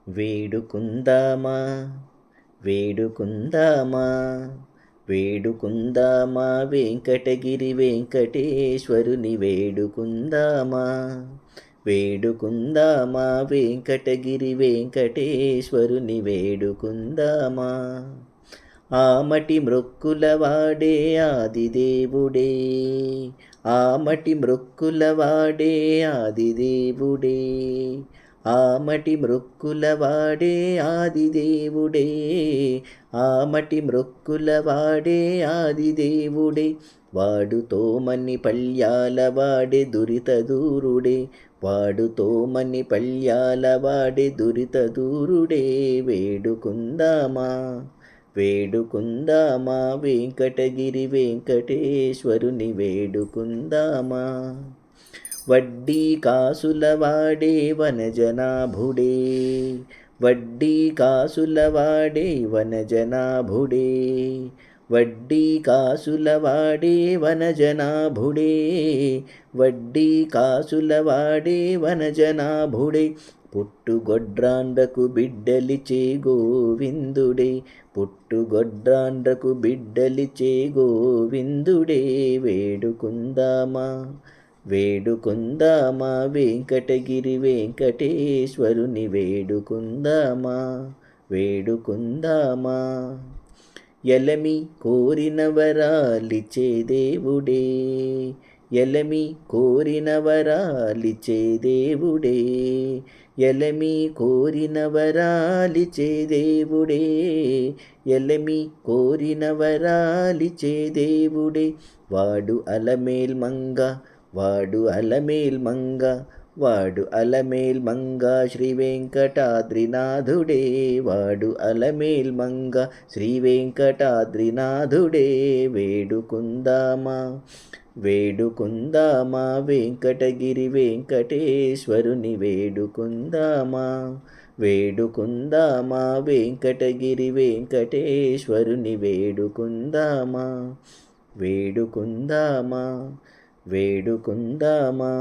వేడుకుందామా వేడుకుందామా వేడుకుందామా వెంకటగిరి వెంకటేశ్వరుని వేడుకుందామా వేడుకుందామా వెంకటగిరి వెంకటేశ్వరుని వేడుకుందామా ఆమటి మ్రొక్కులవాడే ఆదిదేవుడే ఆమటి మ్రొక్కులవాడే ఆదిదేవుడే ఆమటి మ్రొక్కులవాడే ఆదిదేవుడే ఆమటి మ్రొక్కులవాడే ఆదిదేవుడే వాడుతో మన్ని పళ్యాల వాడే దురిత దూరుడే వాడుతో మన్ని పళ్యాల వాడే దురిత దూరుడే వేడుకుందామా వేడుకుందామా వెంకటగిరి వెంకటేశ్వరుని వేడుకుందామా వడ్డీ కాసులవాడే వనజనాభుడే వడ్డీ కాసులవాడే వనజనాభుడే వడ్డీ కాసులవాడే వనజనాభుడే వడ్డీ కాసులవాడే వనజనాభుడే పుట్టుగొడ్రాండ్రకు బిడ్డలిచే గోవిందుడే పుట్టుగొడ్రాండ్రకు బిడ్డలిచే గోవిందుడే వేడుకుందామా వేడుకుందామా వెంకటగిరి వెంకటేశ్వరుని వేడుకుందామా వేడుకుందామా ఎలమి కోరిన వరాలిచే దేవుడే ఎలమి కోరిన వరాలిచే దేవుడే ఎలమి కోరిన వరాలిచే దేవుడే ఎలమి కోరిన వరాలిచే దేవుడే వాడు అలమేల్ మంగ వాడు అలమేల్ మంగ వాడు అలమేల్ మంగ శ్రీ వెంకటాద్రినాథుడే వాడు అలమేల్ మంగ శ్రీ వెంకటాద్రినాథుడే వేడుకుందామా వేడుకుందామా వెంకటగిరి వెంకటేశ్వరుని వేడుకుందామా వేడుకుందామా వెంకటగిరి వెంకటేశ్వరుని వేడుకుందామా వేడుకుందామా వేడుకుందామా